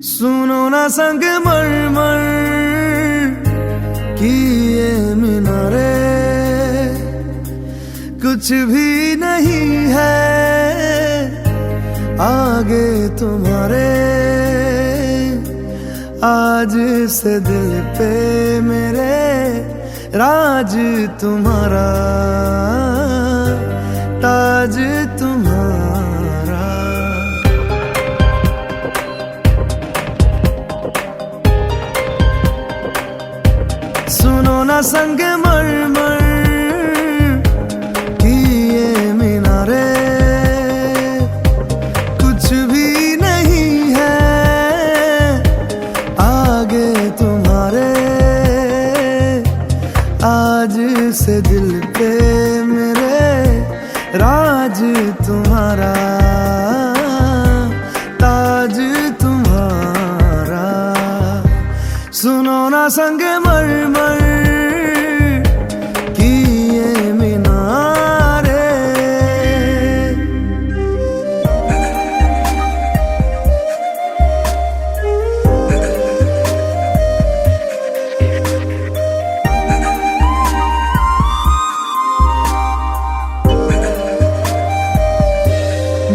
सुनो ना संग मरमर की ये मीनारे, कुछ भी नहीं है आगे तुम्हारे। आज से दिल पे मेरे राज तुम्हारा, ताज तुम्हारा। सुनो ना संग मरमर की ये मीनारे, कुछ भी नहीं है आगे तुम्हारे। आज से दिल पे मेरे राज तुम्हारा, ताज तुम्हारा। सुनो ना संग मरमर की ये मीनारे।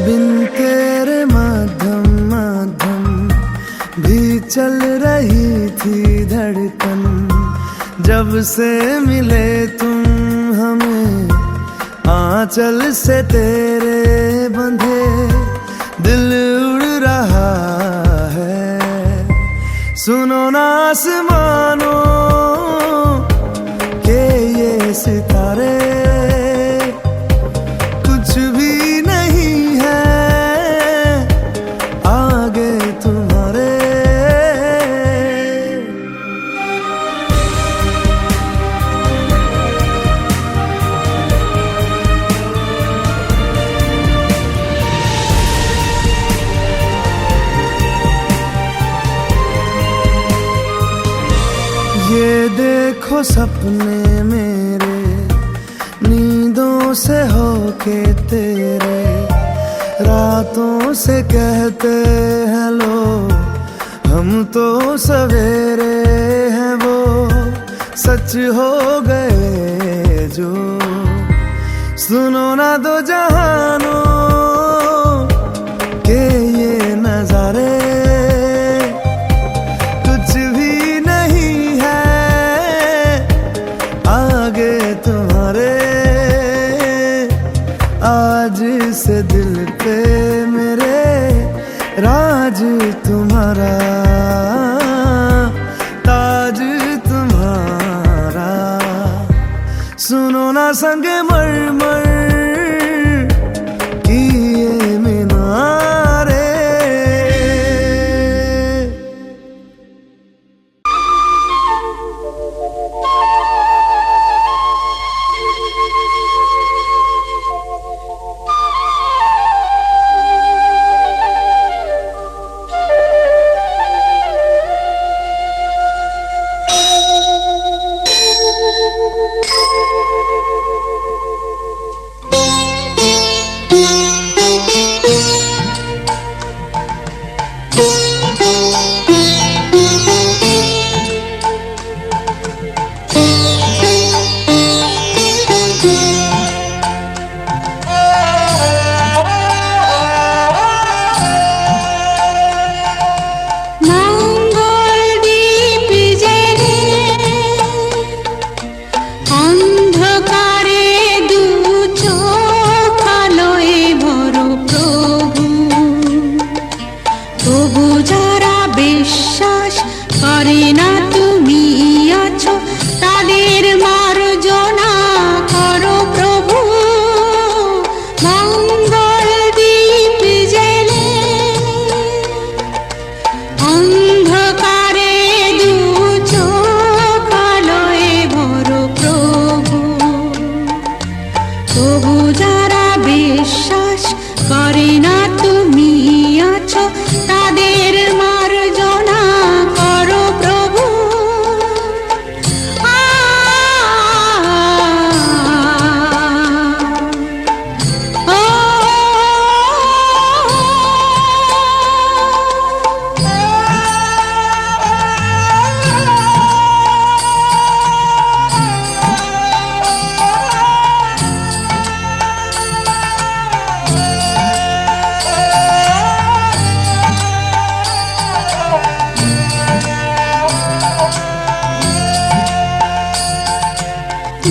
बिन तेरे मध्यम मध्यम भी चल रही थी धड़कन। जब से मिले तुम हमें आंचल से तेरे बंधे, दिल उड़ रहा है। सुनो ना आसमानों के ये सितारे, कुछ भी नहीं है आगे तुम्हारे। ये देखो सपने मेरे नींदों से होके तेरे, रातों से कहते हैं लोग हम तो सवेरे हैं। वो सच हो गए जो, सुनो ना दो जहानों के ये नजारे, कुछ भी नहीं है आगे तुम्हारे। आज से दिल पे मेरे राज तुम्हारा, ताज तुम्हारा। सुनो ना संग मरमर की ये मीनारे। তাদের মার্জনা করো প্রভু।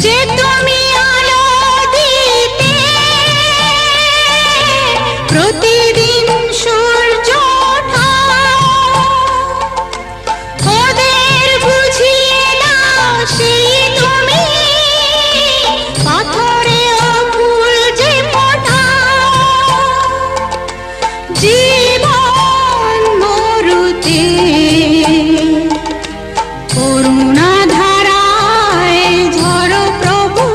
যে তুমি আলো দিতে প্রতিদিন সূর্য ওঠা, ওদের বুঝিয়ে দাও সেই তুমি পাথরেও ফুল যে ফোটাও। জীবন মরুতে করুণা ধারায় ঝরো প্রভু,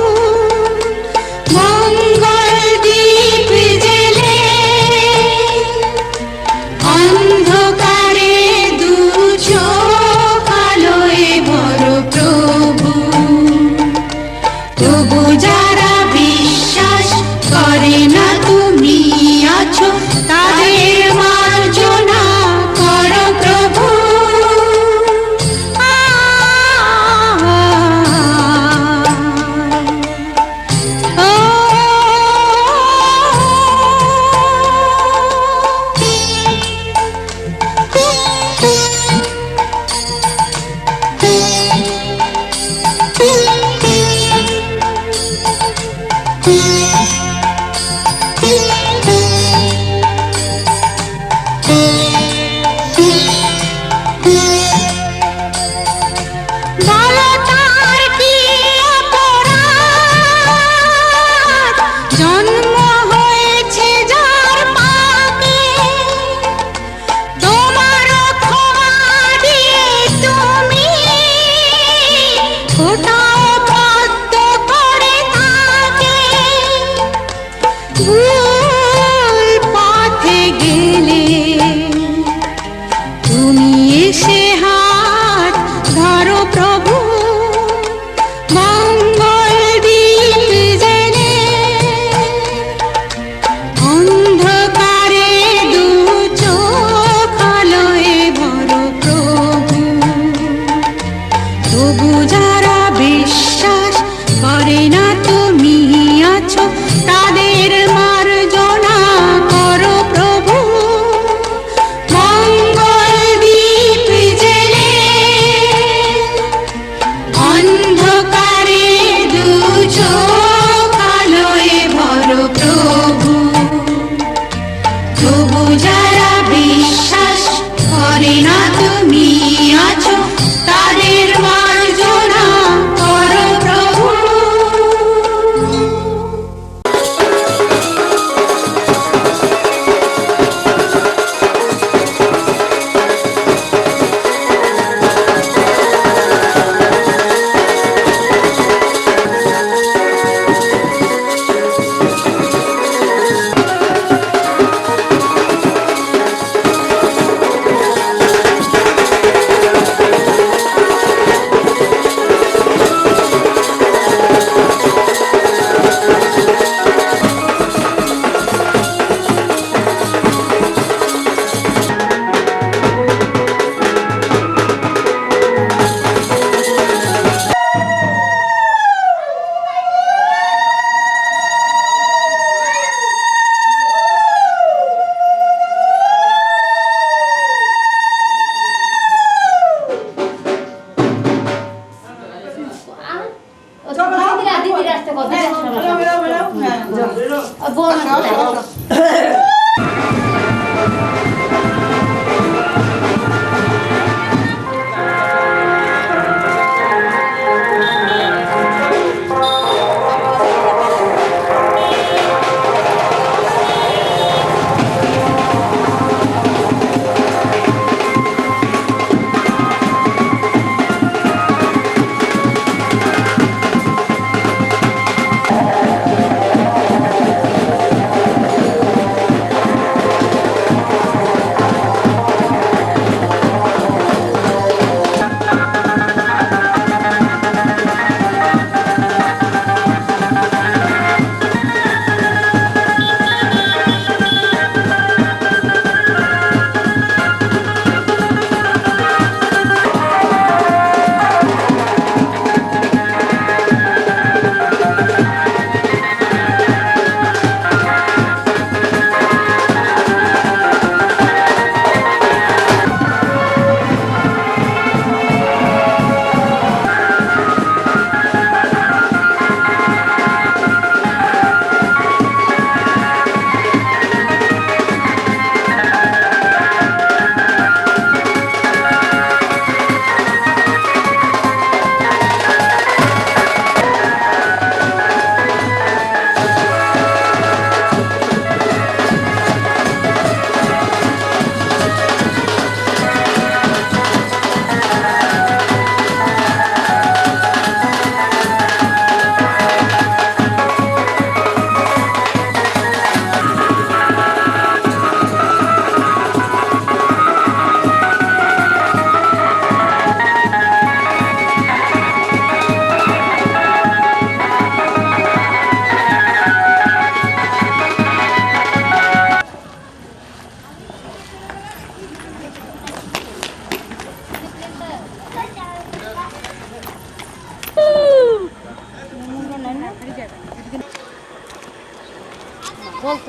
মঙ্গল দীপ জেলে অন্ধকারে দু চোখ আলোয় ভরো প্রভু। তবু যারা বিশ্বাস করে না তুমি আছো, তাদের মার্জনা করো প্রভু। বালতার কি অপরাধ, জন্ম হয়েছে যার পাপে, তোমার ক্ষমা দিয়ে তুমি ফোটাও পদ্ম করে তাকে। ভুল পথে গেলে তুমি এসে হাত ধরো প্রভু, মঙ্গল দীপ জেলে অন্ধকারে দু চোখ আলোয় ভরো প্রভু। তবু যারা বিশ্বাস করে না তুমি আছো, তাদের মার্জনা করো প্রভু। মঙ্গল দীপ জেলে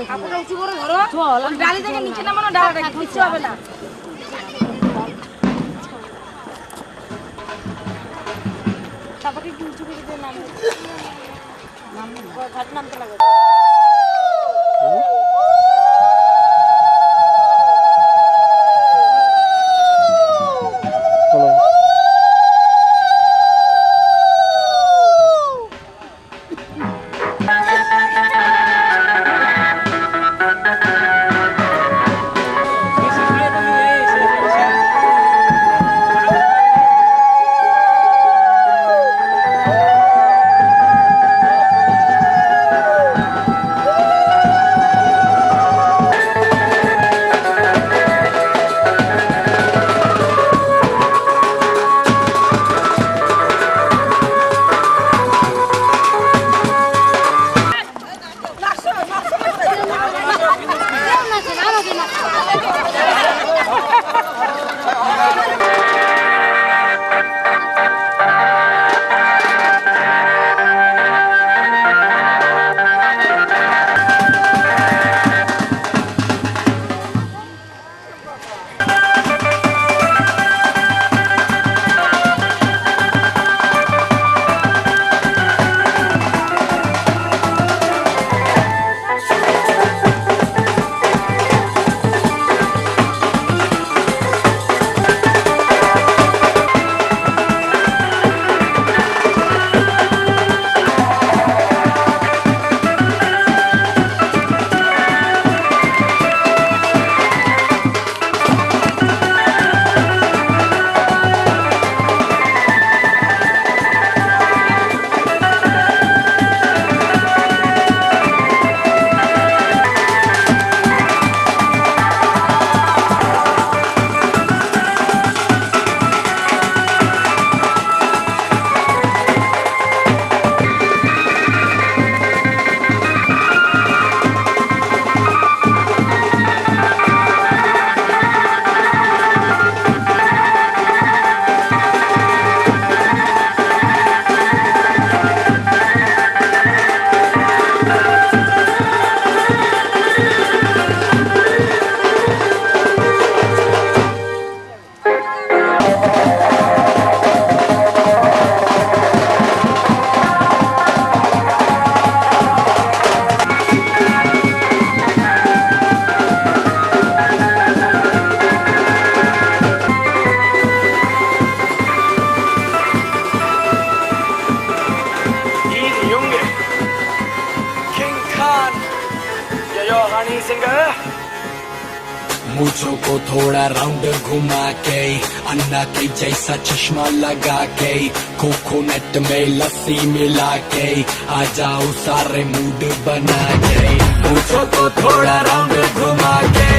কাপড়টা উঁচু করে ধরো, ওই ডালি থেকে নিচে নামানো, ডালাটা কিচ্ছু হবে না। তারপরে একটু উঁচু করে দিয়ে নামতে লাগে। मूछों को थोड़ा राउंड घुमा के अन्ना के जैसा चश्मा लगा के कोकोनट में लस्सी मिला के आ जाओ सारे मूड बना के। मूछों को थोड़ा राउंड घुमा के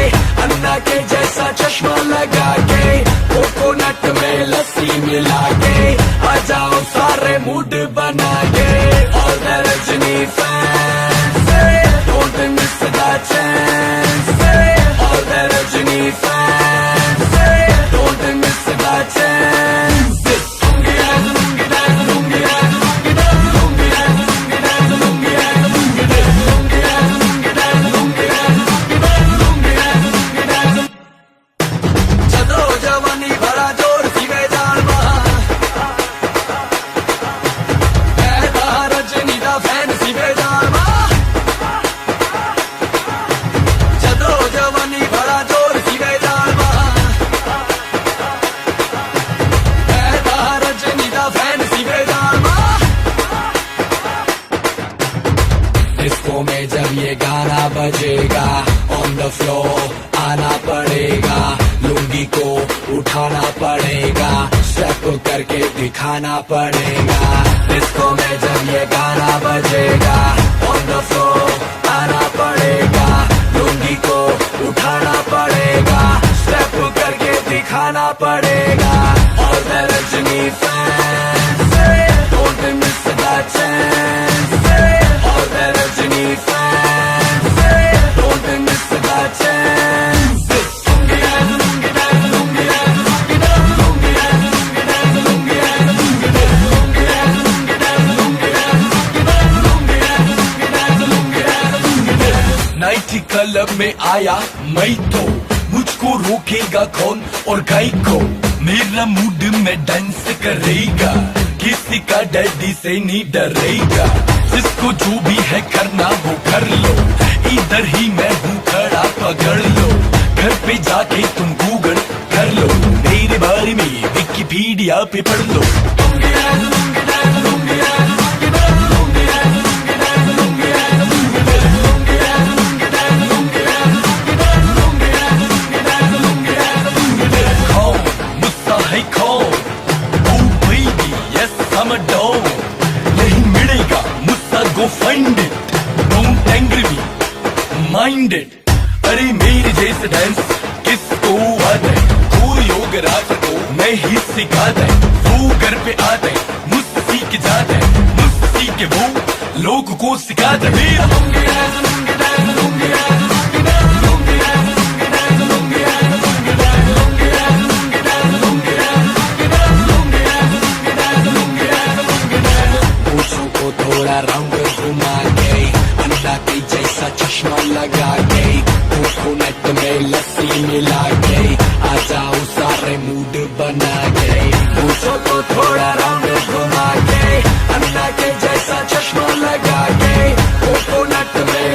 अन्ना के जैसा चश्मा लगा के कोकोनट में लस्सी मिला के आ जाओ सारे मूड बना के। और Rajni fans don't miss the chance. All the Rajini fans, don't miss the chance. Lungi dance, lungi dance, lungi dance, lungi dance, lungi dance, lungi dance, lungi dance, lungi dance, lungi dance, lungi dance, lungi dance, lungi dance, lungi dance, lungi dance. चलो जवानी भरा जोर सीवे जान बहा, कहता रजनी दा fan सीवे जान बहा। डिस्को में जब ये गाना बजेगा ऑन द फ्लोर आना पड़ेगा, लुंगी को उठाना पड़ेगा, स्टेप करके दिखाना पड़ेगा। डिस्को में जब ये गाना बजेगा ऑन द फ्लोर आना पड़ेगा, लुंगी को उठाना पड़ेगा, स्टेप करके दिखाना पड़ेगा। और the Rajini fans don't miss the chance. और the Rajini fans don't miss the chance. Lungi dance, lungi dance, lungi dance, lungi dance, lungi dance, lungi dance, lungi dance, lungi dance, lungi dance, lungi dance, lungi dance, lungi dance, lungi dance, lungi dance, lungi dance, lungi dance। नहीं में आया मैं तो मुझको रोकेगा कौन और गाय को। मेरा मूड में डांस करेगा, किसी का डैडी से नहीं डरेगा। जिसको जो भी है करना वो कर लो, इधर ही मैं हूँ खड़ा पकड़ लो। घर पे जाके तुम गूगल कर लो, मेरे बारे में विकिपीडिया पे पढ़ लो। Go find it, don't angry me, mind it। अरे मेरे जैसे डांस किसको आता है, कोरियोग्राफर को मैं ही सिखाता है। वो घर पे आता है, मुझसे सीख जाता है, मुझसे सीख के वो लोगों को सिखाता है। मेरा थोड़ा राउंड घुमा के, अंडा के जैसा चश्मा लगा के, कोकोनट में लस्सी मिला के, आ जाओ सारे मूड बना के। पूछो तो थोड़ा राउंड घुमा के, अंडा के जैसा चश्मा लगा के, कोकोनट में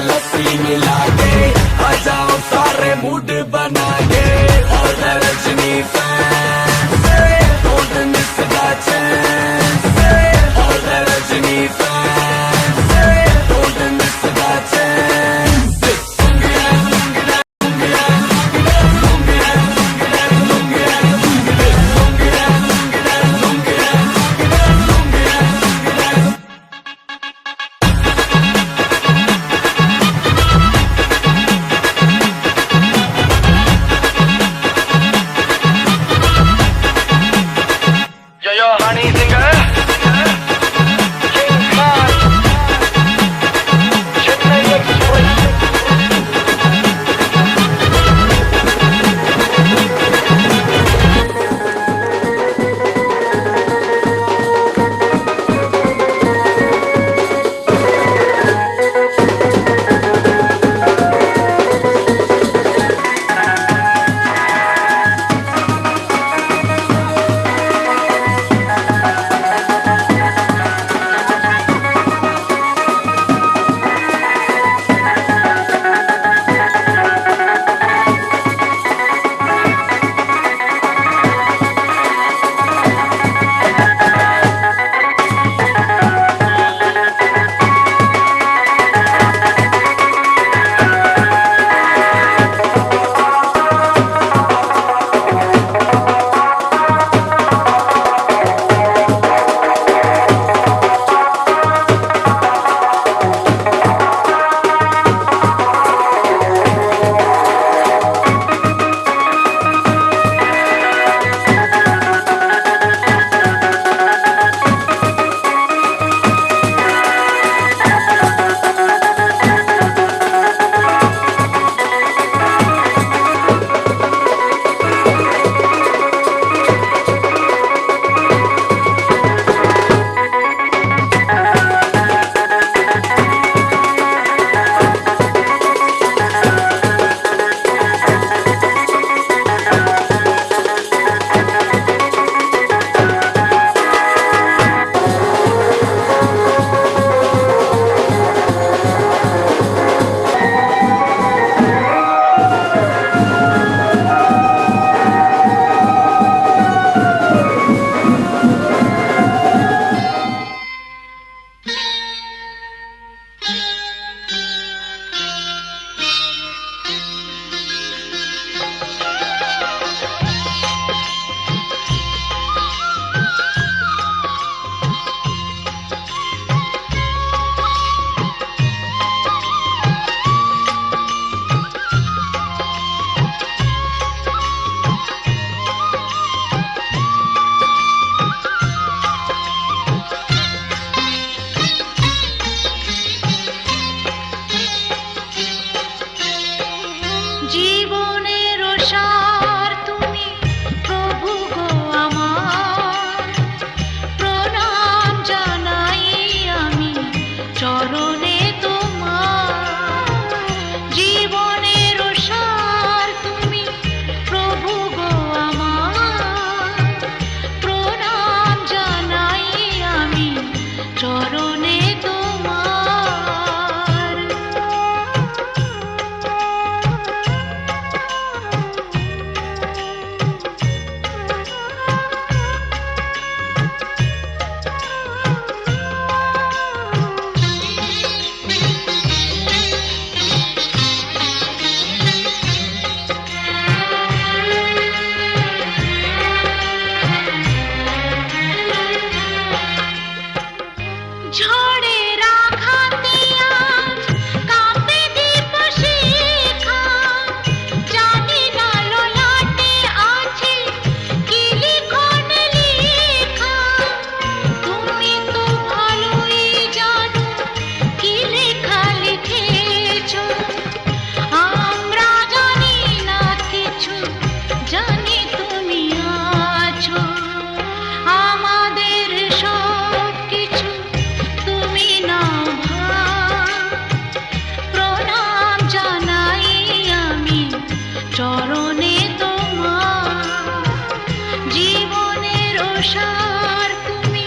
ভরসার তুমি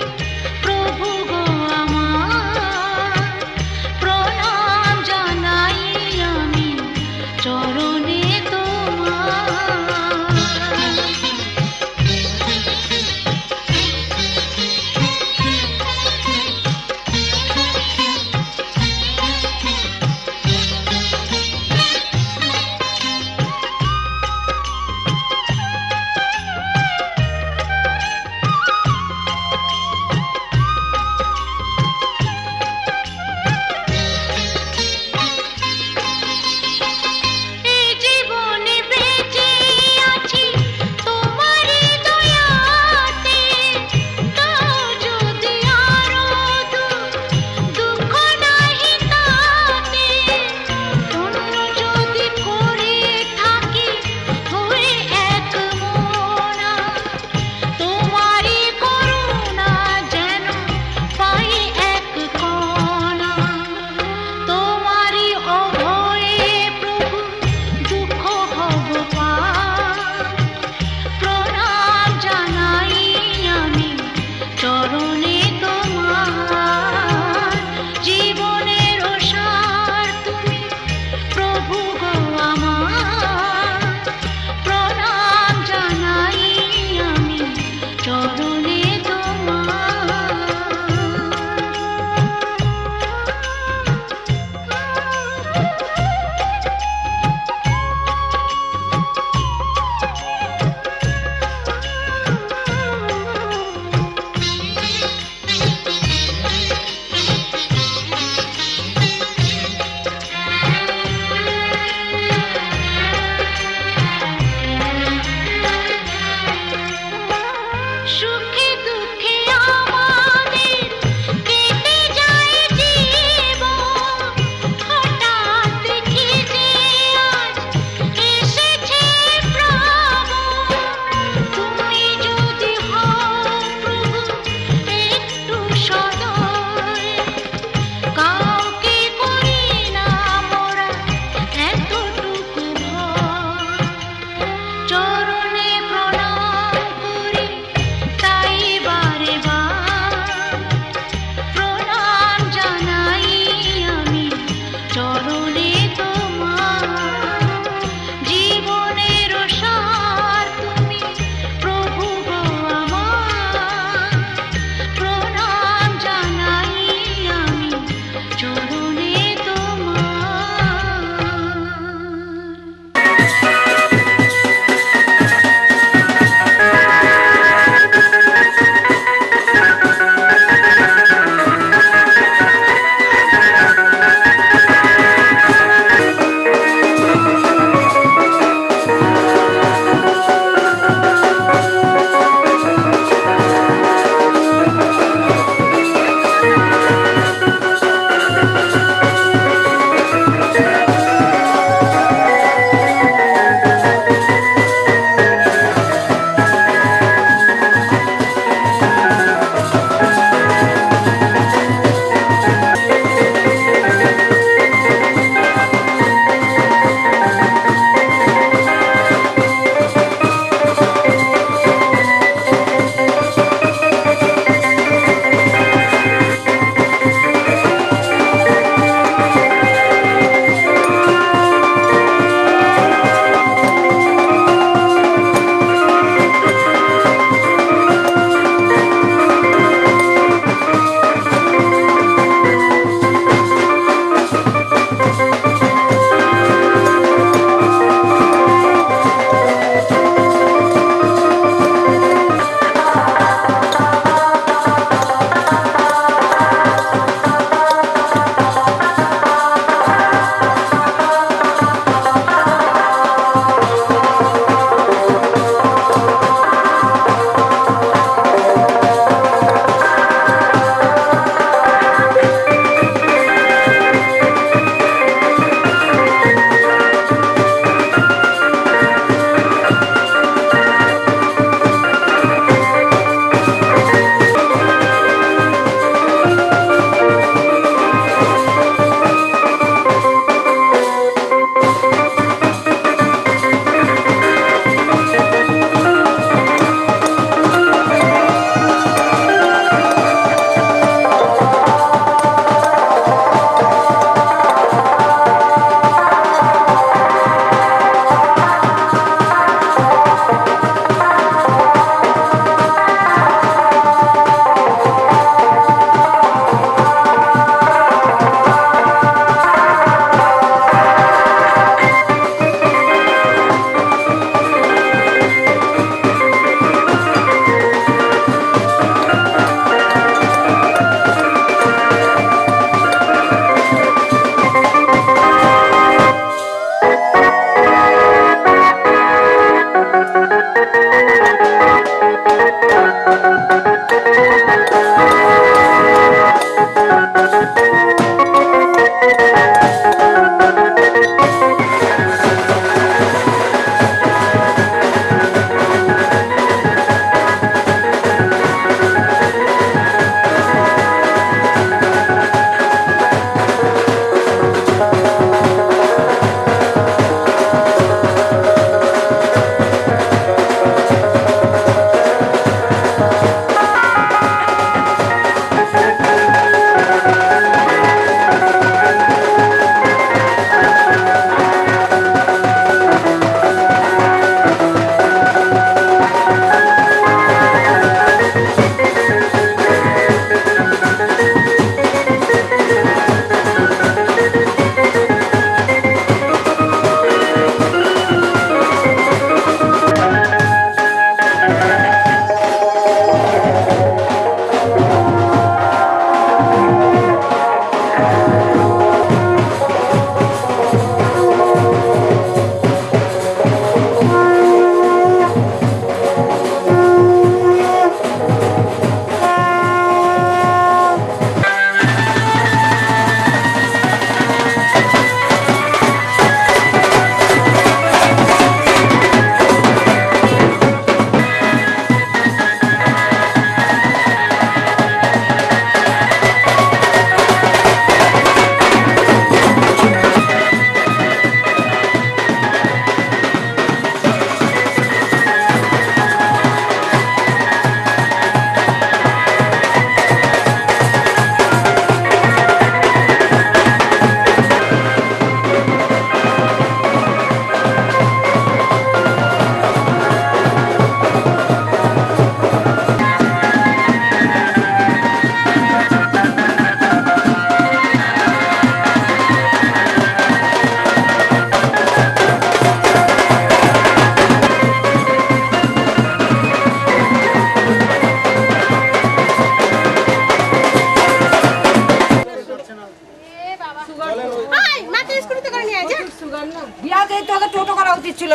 প্রভু গো আমার, প্রণাম জানাই আমি চরণে তোমার।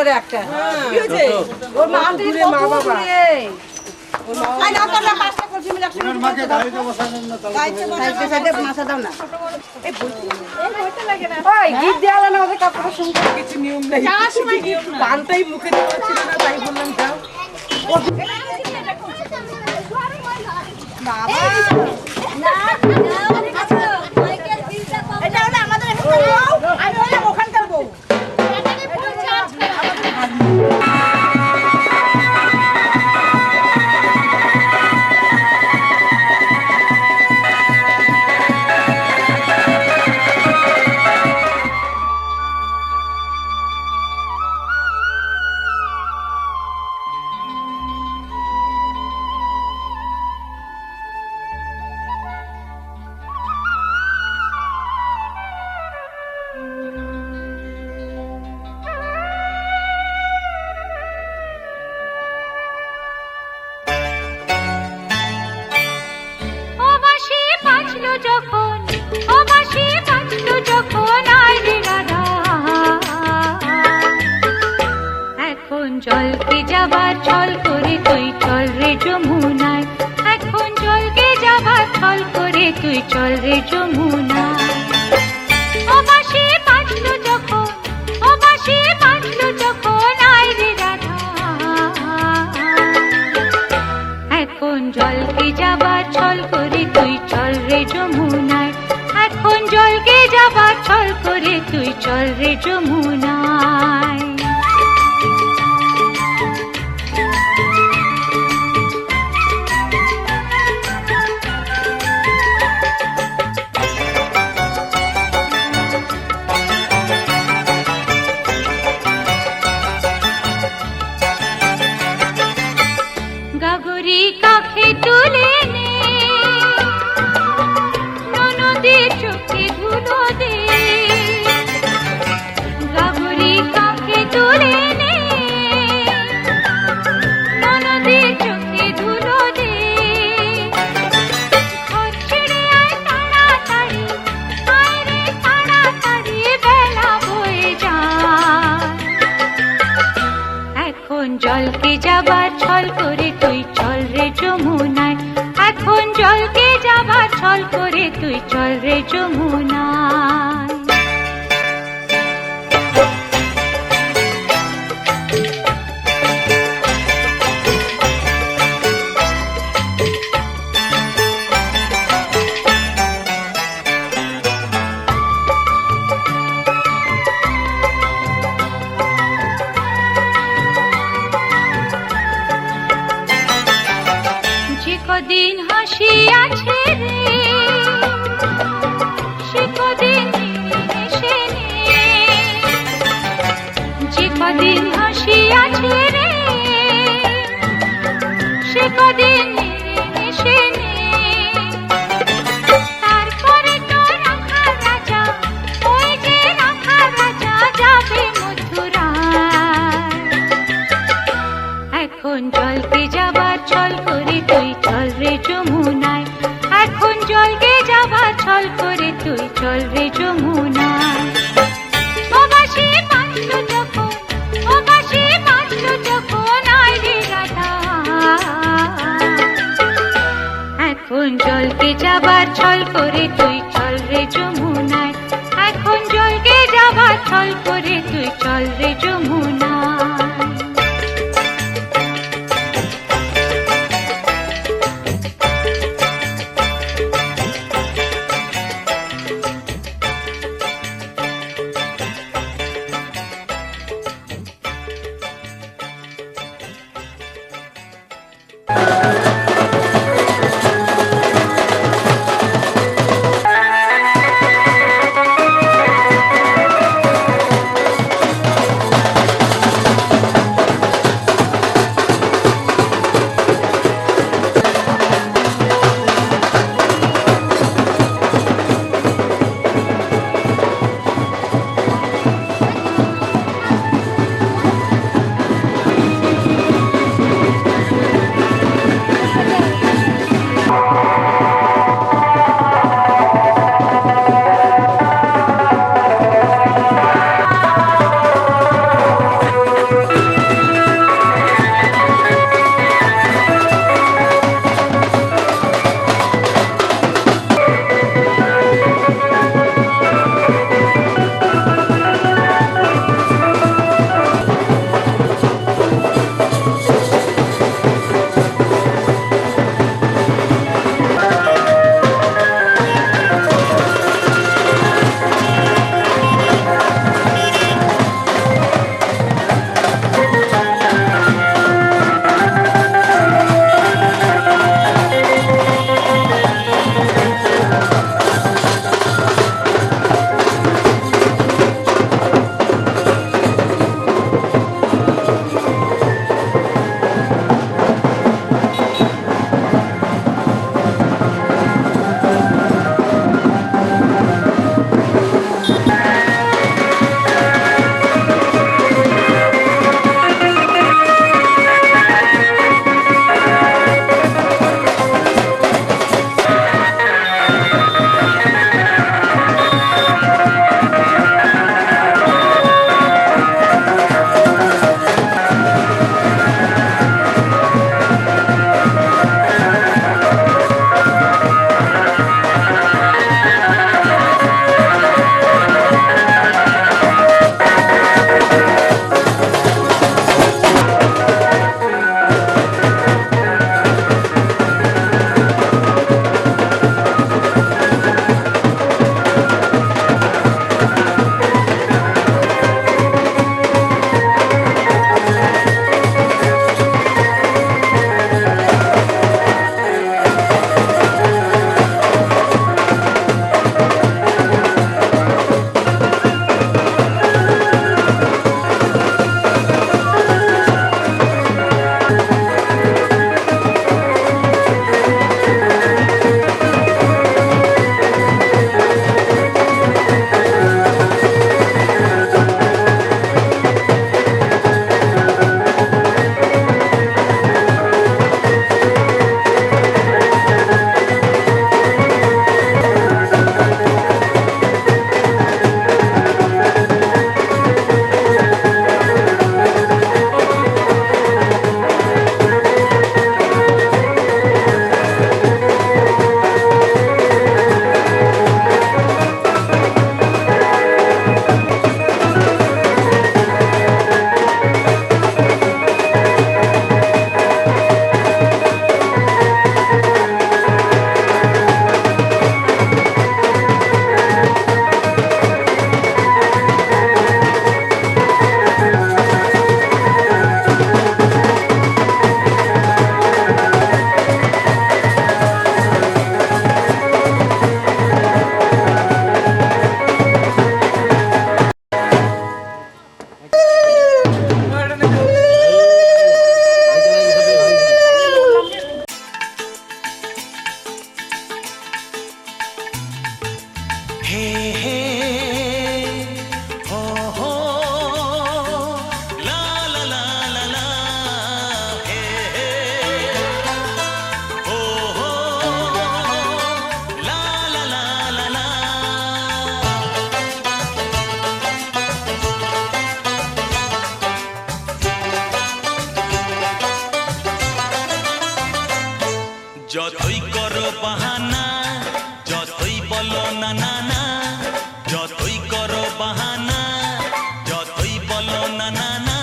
করে একটা কি হয়েছে ওর মা দূরে মা বাবা আই না করলে পাঁচটা করছি মিলে একসাথে মাকে গাড়িতে বসানোর না গাড়িতে সাইডে মাথা দাও না এই বইতে লাগে না ওই গিট দেওয়া না ওদের কাপড় সুন্দর কিছু নিয়ম নেই যাওয়ার সময় পানটাই মুখে দেওয়া ছিল না তাই বললাম যাও বাবা না এটা হলো আমাদের আমি হলাম ওখানকার বউ জলকে যাবার ছল করে তুই চল রে যমুনায় এখন জলকে যাবার ছল করে তুই চল রে যমুনায় ও বাঁশি বাজলো যখন ও বাঁশি বাজলো যখন আয় রে রাধা এখন জলকে যাবার ছল করে তুই চল রে যমুনায় এখন জলকে যাবার ছল করে তুই চল রে যমুনায় কাখে তুলে নে ননদের চোখে ধুলো দে গাগরি কাখে তুলে নে ননদের চোখে ধুলো দে ঘর ছেড়ে আয় তাড়াতাড়ি আয় রে তাড়াতাড়ি বেলা বয়ে যায় এখন জলকে যাবার ছল করে তুই চল রে যমুনায় এখন জলকে যাবার ছল করে তুই চল রে যমুনায় কদিন হাসি আছে রে সে কদিন এসে নে যে কদিন হাসি আছে রে সে কদিন এসে নে তারপরে তো রাখা রাজা ওই যে রাখা রাজা যাবে মথুরায় এখন জলকে যাবার ছল করে তুই চল রে যমুনায় এখন জলকে যাবার ছল করে তুই চল রে যমুনায় ও বাঁশি বাজলো যখন ও বাঁশি বাজলো যখন আয় রে রাধা এখন জলকে যাবার ছল করে তুই চল রে যমুনায় এখন জলকে যাবার ছল করে তুই চল রে যমুনায় যতই করো বাহানা, যতই বলো না না না, যতই করো বাহানা, যতই বলো না না না,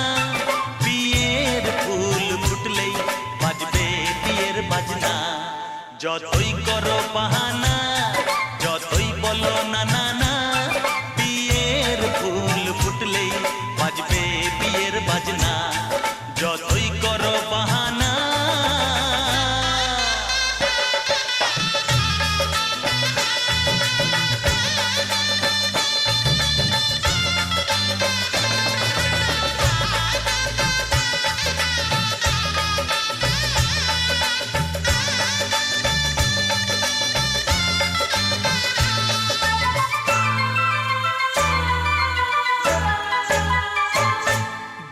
বিয়ের ফুল ফুটলেই বাজবে বিয়ের বাজনা। যতই করো বাহানা, যতই বলো না না না, বিয়ের ফুল ফুটলেই বাজবে বিয়ের বাজনা। যতই করো বাহানা।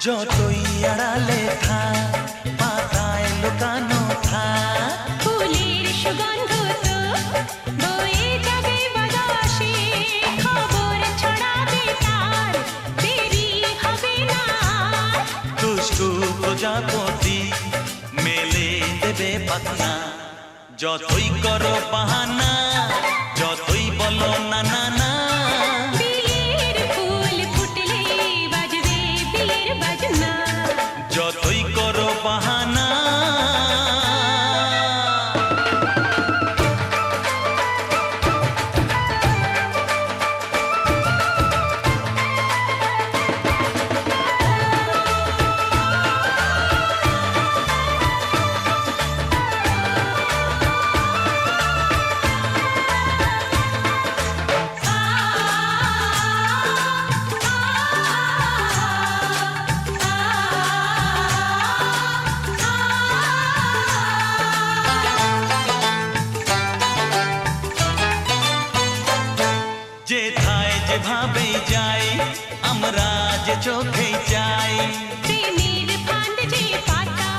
যতই আড়ালে থাক, পাতায় লুকানো থাক, ফুলের সুগন্ধ তো বয়ে যাবে বাতাসে, খবর ছড়াবে তার, দেরি হবে না। দুষ্টু প্রজাপতি মেলে দেবে পাখনা। যতই করো বাহানা, যতই বলো না না না, বিয়ের ফুল ফুটলে বাজবে বিয়ের বাজনা। যতই করো বাহানা। যেথায় যেভাবেই যাই, আমরা যে চোখেই চাই, প্রেমের ফান্ড যে পাতা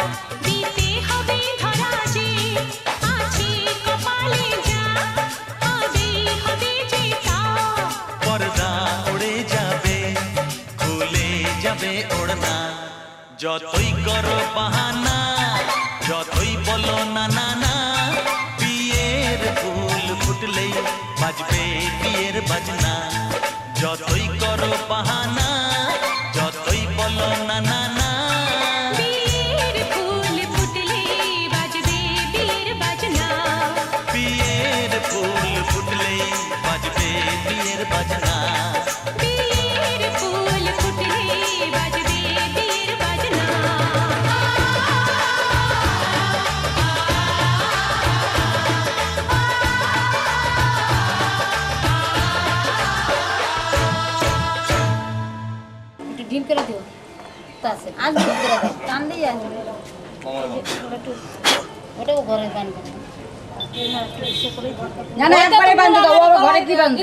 দিতে হবে ধরা যে, আছে কপালে যা হবেই হবে যে তা। পর্দা উড়ে যাবে, খুলে যাবে ওড়না। যতই করো বাহানা, যতই বলো না না না, বিয়ের ফুল ফুটলেই বাজবে বিয়ের বাজনা। যতই করো বাহানা, যতই বলো না না না, বিয়ের ফুল ফুটলে বাজবে বিয়ের বাজনা। বিয়ের ফুল ফুটলেই বাজবে বিয়ের বাজনা। বিয়ের ফুল ফুটলে বাজবে বিয়ের বাজনা। ডিম করে দিও তাছে আজ ডিম করে দাও টান দিয়ে আসবে ওটাও ঘরে বানবো না না একবারে বান্ধ দাও, ও ঘরে কি বান্ধ।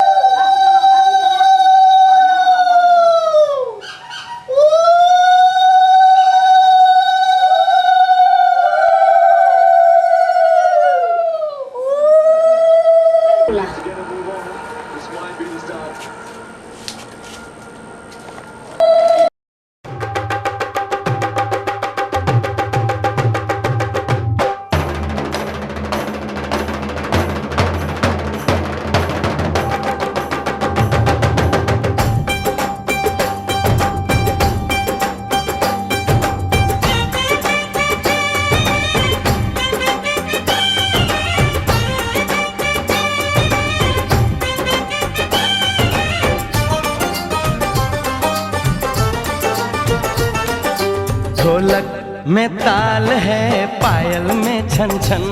ढोलक में ताल है, पायल में छन छन,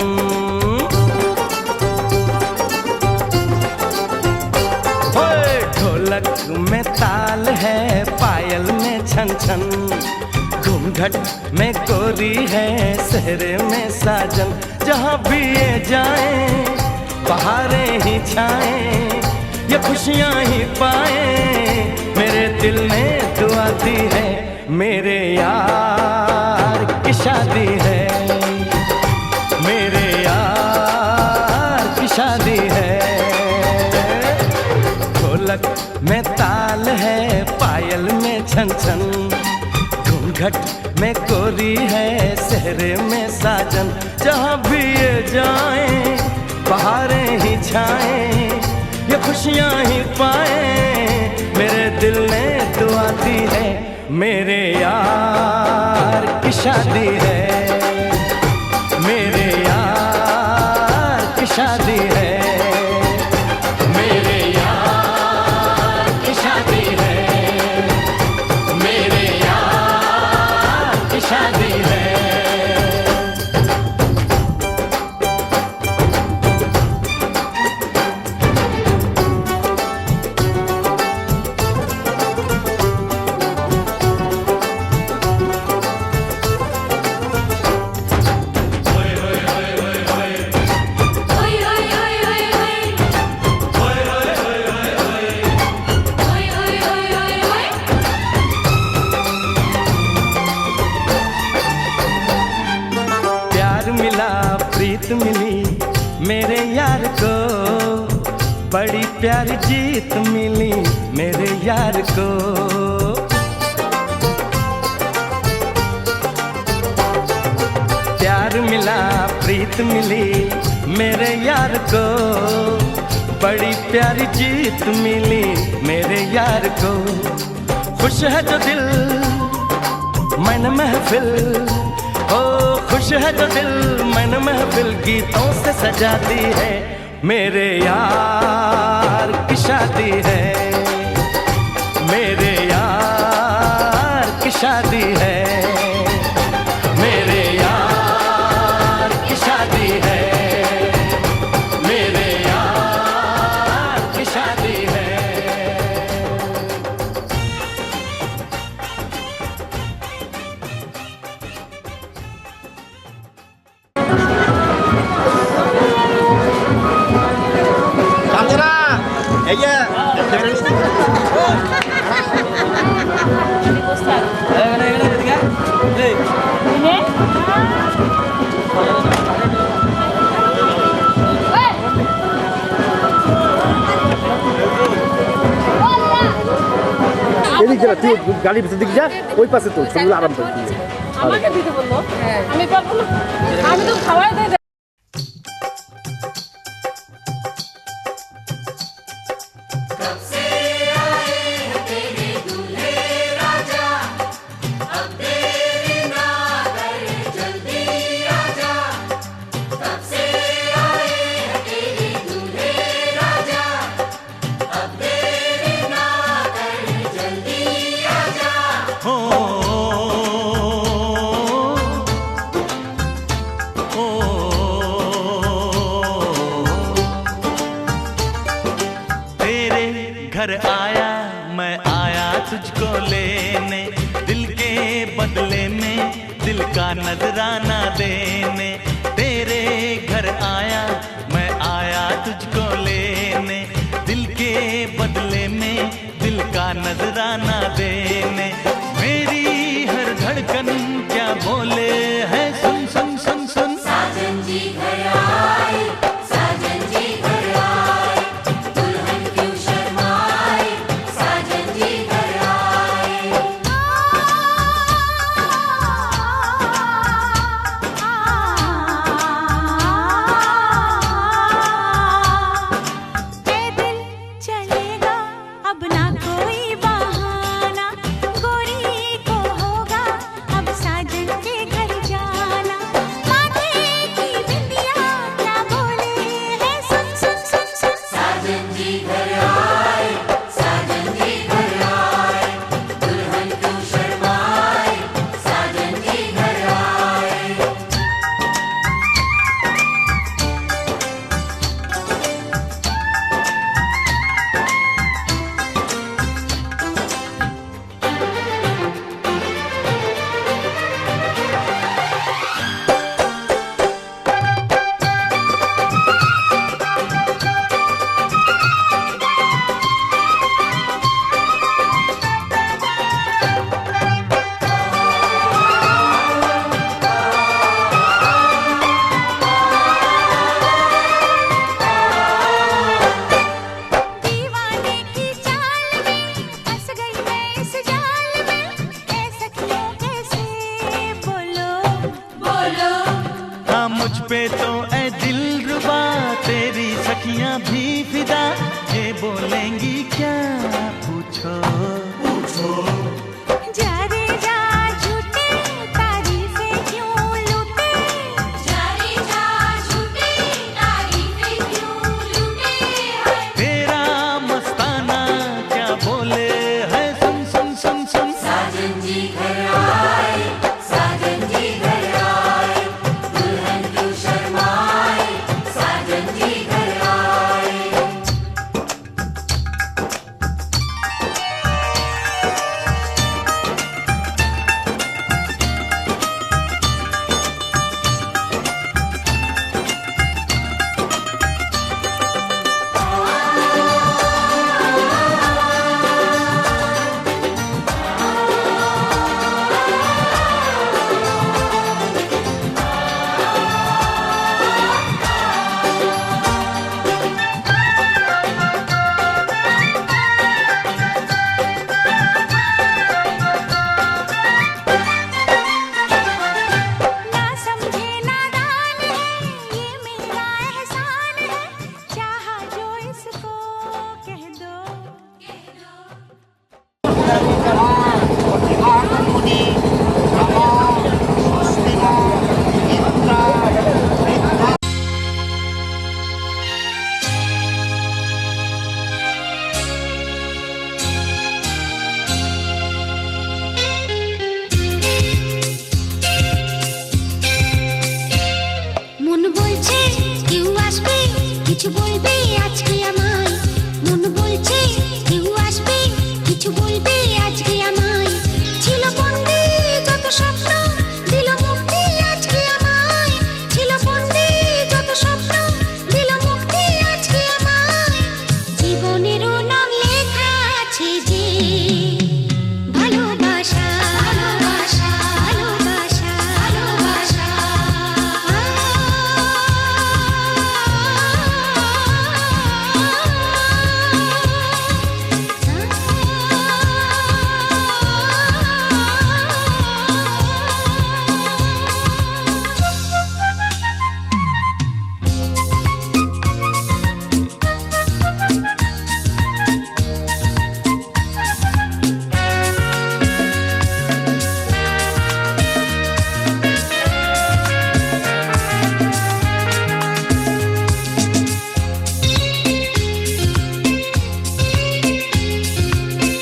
ओए ढोलक में ताल है, पायल में छन छन, घूंघट में गोरी है, सहरे में साजन। जहाँ भी ये जाए बहारें ही छाए, ये खुशियाँ ही पाए, मेरे दिल ने दुआ दी है, मेरे यार की शादी है, मेरे यार की शादी है। ढोलक में ताल है, पायल में छन छन, घूंघट में गोरी है, सहरे में साजन। जहाँ भी ये जाए खुशियां ही पाए, मेरे दिल ने दुआ दी है, मेरे यार की शादी है, मेरे यार की शादी है, मेरे यार की शादी है, मेरे यार की शादी है। प्रीत मिली मेरे यार को, बड़ी प्यारी जीत मिली मेरे यार को। प्यार मिला प्रीत मिली मेरे यार को, बड़ी प्यारी जीत मिली मेरे यार को। खुश है जो दिल मन महफिल, ओ खुश है जो दिल मन महफिल गीतों से सजाती है, मेरे यार की शादी है, मेरे यार की शादी है, मेरे यार की शादी है, मेरे यार की शादी है। এদিক যা, তুই গাড়ির ভিতর দিক যা, ওই পাশে তো ছবিগুলো আরাম করবি। আমাকে দিতে বললো, আমি পারবো না, আমি তো খাওয়াই দেয়। घर आया मैं आया तुझको लेने, दिल के बदले में दिल का नजराना देने। तेरे घर आया मैं आया तुझको लेने, दिल के बदले में दिल का नजराना देने। मेरी हर धड़कन क्या बोले है, सुन सुन सुन सुन। साजन जी घर आए, साजन जी घर आए, दुल्हन क्यों शर्माए, साजन जी घर आए। ए दिल चलेगा अब ना कोई बहाना, गोरी को होगा अब साजन के घर जाना। माथे की बिंदिया क्या बोले है, सुन सुन सुन सुन। साजन जी घर आए, साजन जी घर आए, दुल्हन क्यों शर्माए, साजन जी घर आए। दीवाने की चाल में फंस गई मैं इस जाल में, ए सखियों कैसे बोलो बोलो हाँ मुझ पे तो ऐ दिल रुबा, तेरी सखियां भी फिदा, ये बोल बोलेंगी क्या पूछो जा रे जा झूठे तारीफें क्यों लूटे जा रे जा झूठी तारीफें क्यों लूटे हैं तेरा मस्ताना क्या बोले है सुन सुन सुन सुन साजन जी घर आए साजन जी घर आए दुल्हन क्यों शर्माए साजन जी घर आए ना समझे नादान है ये मेरा एहसान है चाहा जो इसको कह दो মন বলছে কেউ আসবে কিছু বলবে আজকে আমায় মন বলছে কেউ আসবে কিছু বলবে আজকে আমায় ছিল বন্দি যত স্বপ্ন দিল মুক্তি আজকে আমায় ছিল বন্দি যত স্বপ্ন দিল মুক্তি আজকে আমায় জীবনেরও নাম লেখা আছে যে ভালোবাসা ভালোবাসা ভালোবাসা ভালোবাসা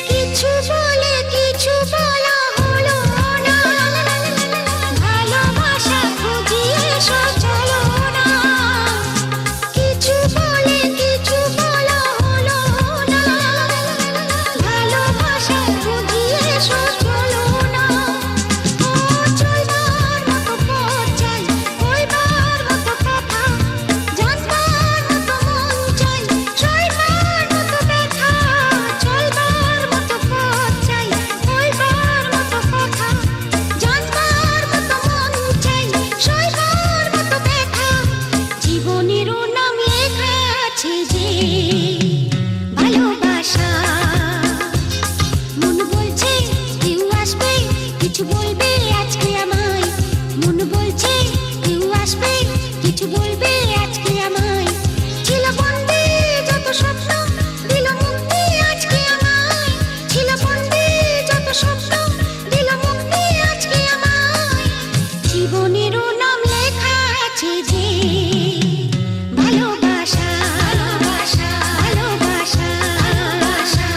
কিছু বলে কিছু বলা হলো না ভালোবাসা বুঝিয়ে চলো না কিছু বলে কিছু বলা হলো না ভালোবাসা বুঝিয়ে চলো না ও চলবার মতো পথ চাই ওইবার মতো কথা জানবার মতো মন চাই সইবার মতো ব্যথা চলবার মতো পথ চাই ওইবার মতো কথা জানবার মতো মন চাই সইবার মতো ব্যথা জীবনেরও নাম লেখা আছে যে ভালোবাসা মন বলছে কেউ আসবে কিছু বলবে আজকে আমায় মন বলছে কেউ আসবে কিছু বলবে আজকে আমায় ছিল বন্দি যত স্বপ্ন দিল মুক্তি আজকে আমায় ছিল বন্দি যত স্বপ্ন দিল মুক্তি আজকে আমায় জীবনেরও নাম লেখা আছে যে ভালোবাসা ভালোবাসা ভালোবাসা ভালোবাসা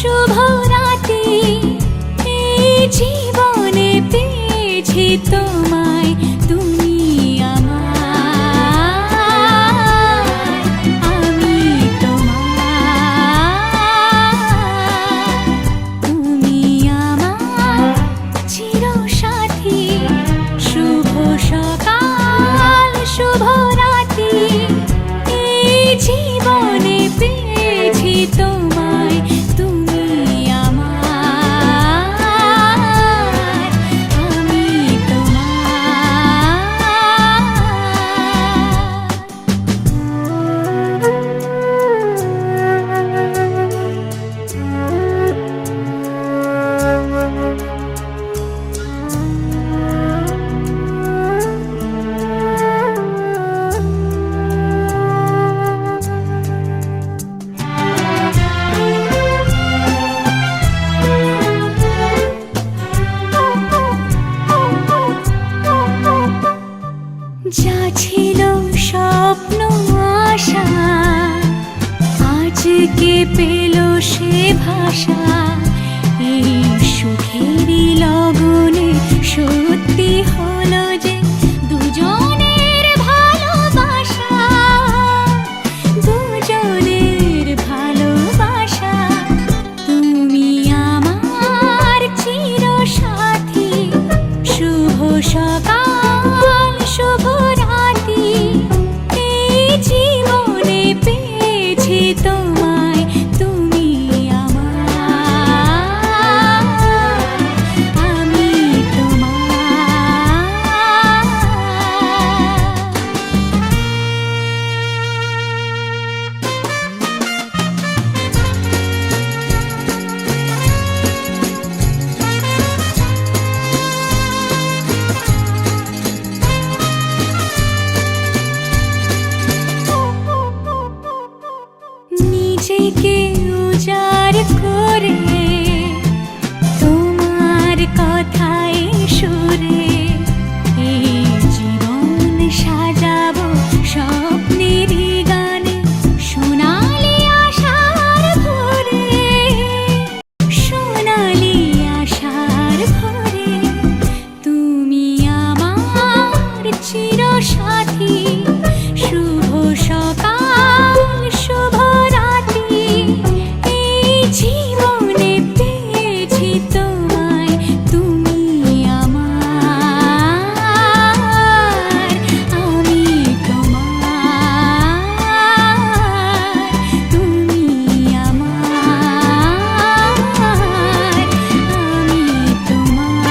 শুভ রাতি এই জীবনে পেয়েছি তোমায় তুমি আমার আমি তোমার তুমি আমার চিরসাথী শুভ সকাল শুভ রাতি এই জীবনে পেয়েছি তোমায় তুমি আমার আমি যা ছিল স্বপ্ন আশা আজকে পেল সে ভাষা এই সুখেরই লগনে সত্যি হলো যে দুজনের ভালোবাসা দুজনের ভালোবাসা তুমি আমার চিরসাথী শুভ সকাল শুভ রাতি এই জীবনে পেয়েছি তোমায় তুমি আমার আমি নিজেকে উজাড় করে তোমার কথায় সুরে এই জীবন সাজাবো স্বপ্নেরই গানে সোনালি আশার ভোরে সোনালি আশার ভোরে তুমি আমার চিরসাথী শুভ সকাল শুভ রাতি এই জীবনে পেয়েছি তোমায় তুমি আমার আমি তোমার তুমি আমার আমি তোমার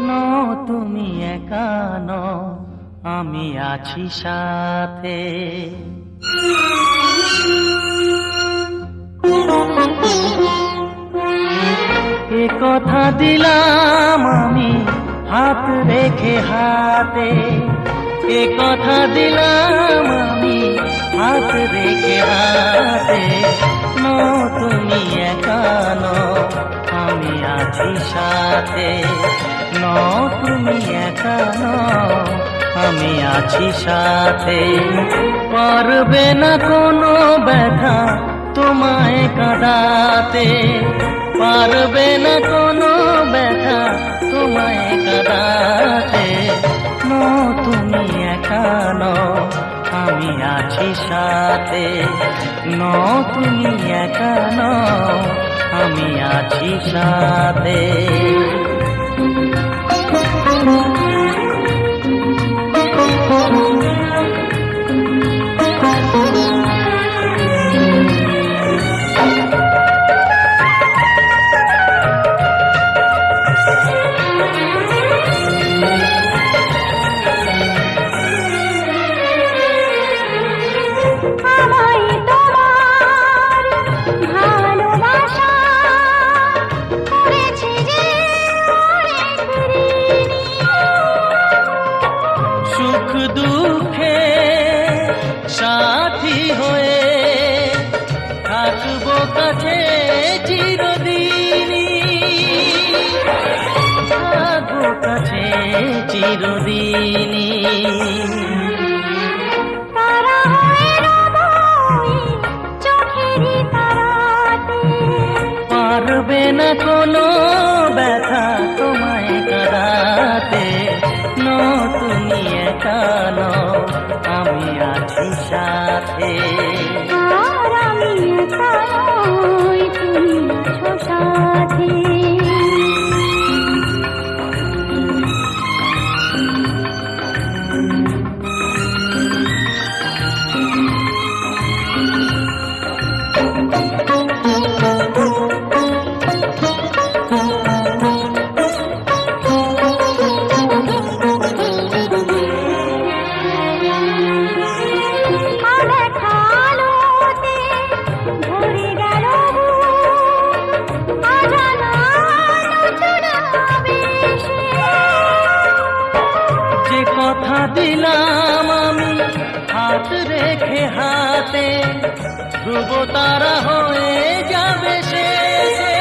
নো তুমি একা নও, আমি আছি সাথে। এ কথা দিলাম আমি হাত রেখে হাতে, এ কথা দিলাম আমি হাত রেখে হাতে। নো তুমি একা নও, আমি আছি সাথে। নো তুমি একা নও, আমি আছি সাথে। পারবে না কোনো ব্যথা তোমায় কাঁদাতে, পারবে না কোনো ব্যথা তোমায় কাঁদাতে। নো তুমি একা নও, আমি আছি সাথে। নো তুমি একা নও, আমি আছি সাথে। আমায় চিরদিনই। তারা হয়ে রব ওই চোখেরই তারাতে। পারবে না কোনো ব্যথা তোমায় কাঁদাতে। তুমি একা নও, আমি আছি সাথে। আর আমি একা নই, তুমি আছো সাথে। কথা দিলাম আমি হাত রেখে হাতে, ধ্রুব তারা হয়ে যাবে শেষে,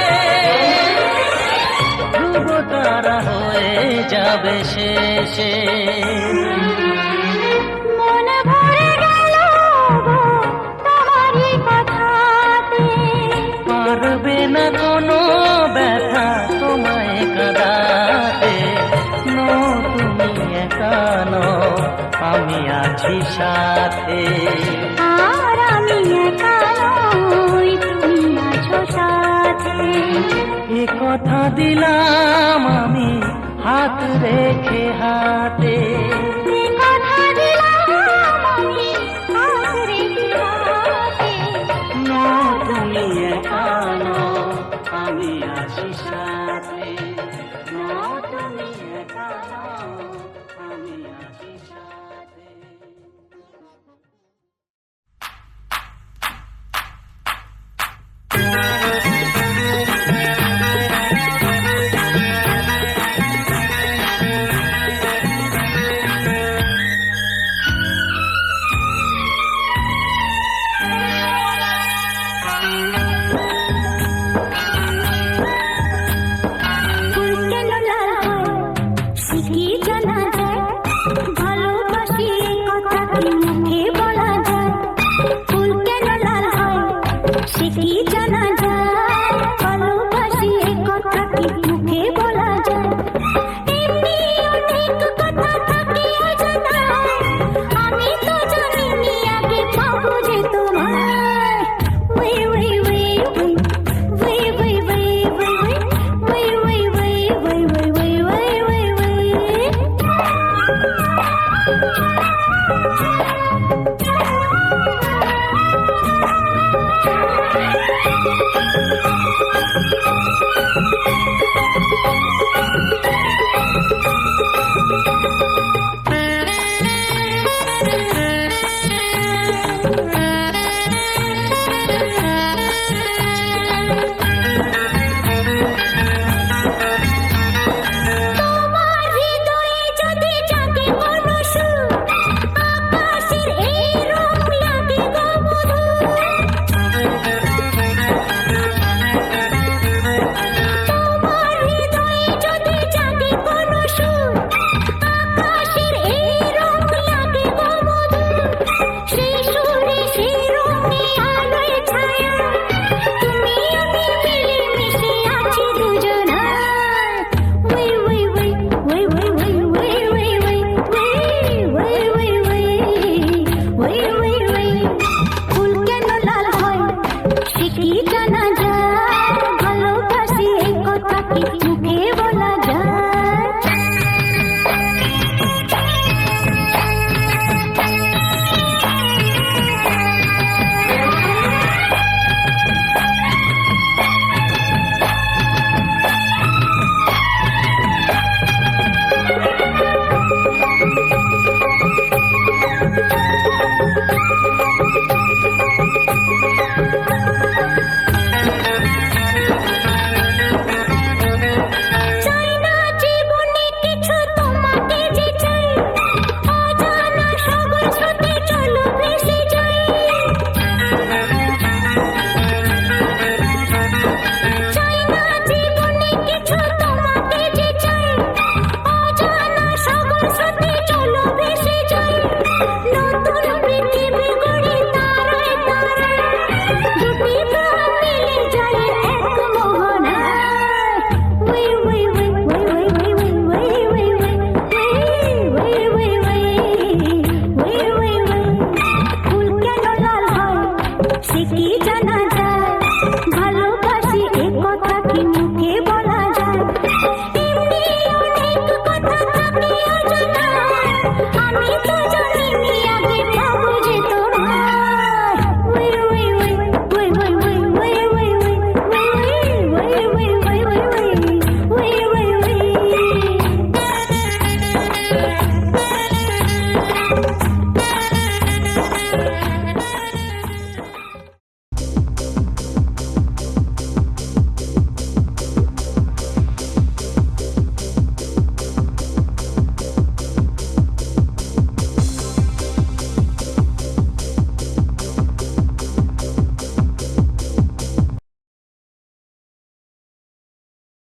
ধ্রুব তারা হয়ে যাবে শেষে। মনে ভরে গেল গো তোমারই কথাতে। পারবে না কোনো ব্যথা তোমায় কাঁদাতে। তুমি একা নও, আমি আছি সাথে। আর আমি একা নই, তুমি আছো সাথে। এ কথা দিলাম আমি হাত রেখে হাতে। এ কথা দিলাম আমি হাত রেখে হাতে। তুমি একা নও, আমি আছি সাথে। তুমি একা নও, আমি আছি সাথে। Thank you.